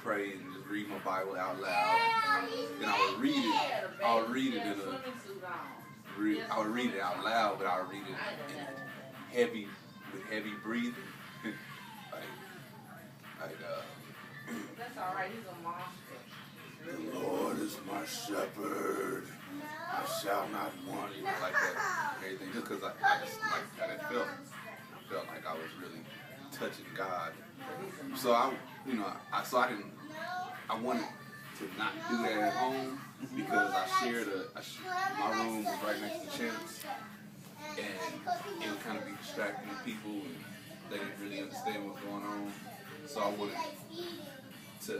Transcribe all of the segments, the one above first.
pray and just read my Bible out loud. And I would read it. I would read it I would read it out loud, but I would read it with heavy breathing. That's all right. He's a monster. The Lord is my shepherd. I shall not want, like that. Everything, just because I just like how that felt. I felt like I was really touching God. So I wanted to not do that at home because I shared my room was right next to Champ's, and it would kind of be distracting to people, and they didn't really understand what's going on. So I wanted to,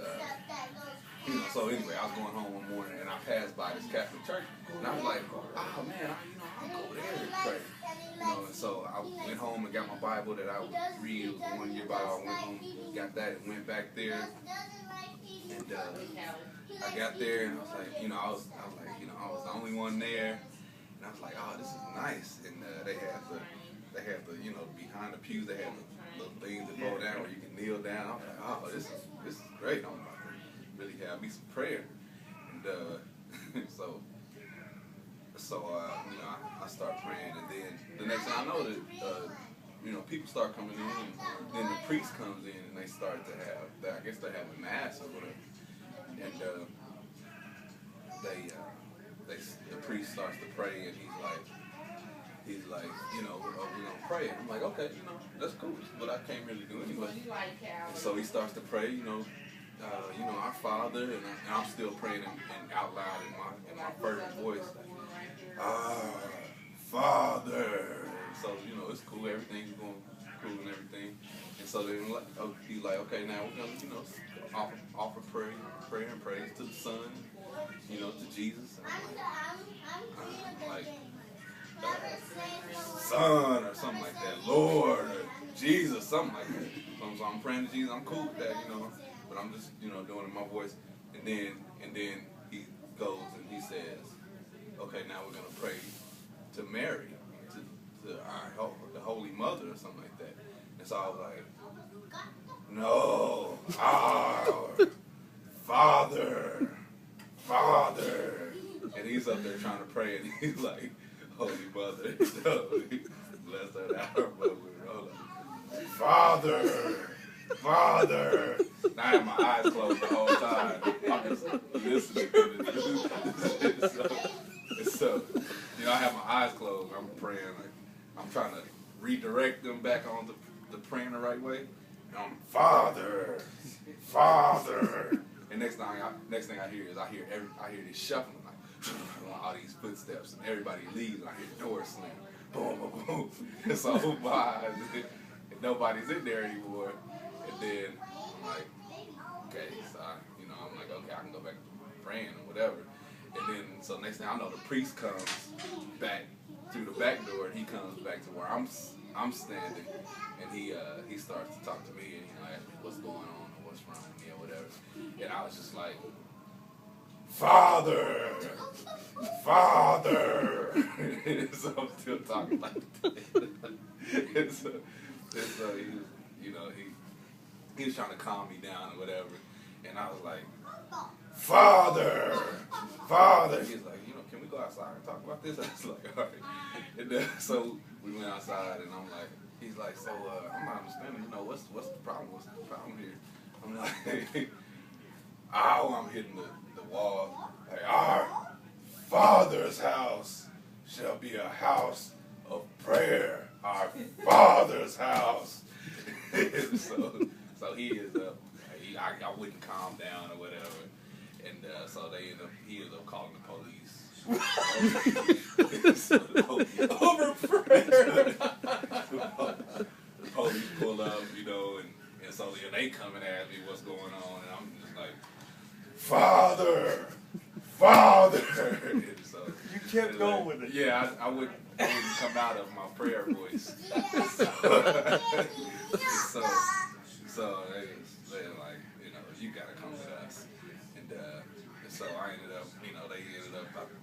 so anyway, I was going home one morning and I passed by this Catholic church, and I was like, oh man, I'll go there and pray. And so I went home and got my Bible that I would read. It was a 1-year Bible. I went home, got that, and went back there. And I got there, and I was like, I was the only one there, and I was like, oh, this is nice. And they had the, behind the pews, they had the little things that go down where you can kneel down. I was like, oh, this is great. I'm about to really have me some prayer. And I start praying, and then the next thing I know that people start coming in, and then the priest comes in, and they start to have, I guess they have a mass or whatever, and the priest starts to pray, and he's like, we're gonna pray. And I'm like, okay, that's cool, but I can't really do anyway. And so he starts to pray, our Father, and I'm still praying out loud in my fervent voice, Father. And so it's cool, everything's going cool and everything. And so then he's like, okay, now we're gonna offer prayer and praise to the Son, to Jesus. And I'm like Son or something like that, Lord or Jesus, something like that. So I'm praying to Jesus. I'm cool with that, but I'm just doing it in my voice. And then he goes and he says, okay, now we're gonna pray to Mary, to the Holy Mother or something like that. And so I was like, no, our Father. And he's up there trying to pray, and he's like, Holy Mother, bless her hour, Father. And I had my eyes closed the whole time. I'm just listening to this. So, I have my eyes closed. I'm praying. I'm trying to redirect them back on the praying the right way. And I'm Father. And next thing I hear is I hear this shuffling, like all these footsteps, and everybody leaves, and I hear the door slam, boom, boom, boom. And so my eyes, and nobody's in there anymore. And then I'm like, okay, so I'm like, okay, I can go back to praying or whatever. And then so next thing I know, the priest comes back through the back door, and he comes back to where I'm standing, and he starts to talk to me, and he asks me what's going on or what's wrong with me or whatever. And I was just like, Father. So I'm still talking like that. And so he was trying to calm me down or whatever. And I was like, Father. He's like, can we go outside and talk about this? I was like, all right. And then, so we went outside, and I'm like, he's like, so I'm not understanding, what's the problem? What's the problem here? I'm like, I'm hitting the wall. Like, our Father's house shall be a house of prayer. Our Father's house. So he is up. I wouldn't calm down or whatever. And so he ended up calling the police. Over prayer. The police pull up, and so they come and ask me what's going on, and I'm just like, Father. And so, you kept going with it. Yeah, I wouldn't come out of my prayer voice. So they like, you gotta come with us. And so I ended up,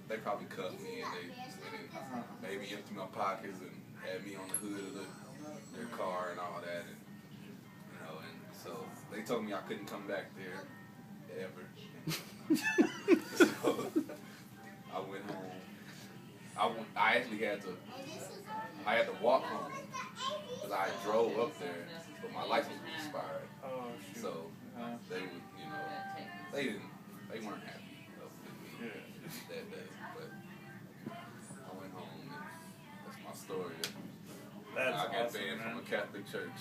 they probably cuffed me, and they made me empty my pockets and had me on the hood of their car and all that. And so they told me I couldn't come back there ever. So I went home. I actually had to walk home because I drove up there, but my license was expired. Oh, shoot. So they would, they weren't happy with me that day. But I went home, and that's my story. That's I got awesome, banned man. from a Catholic church.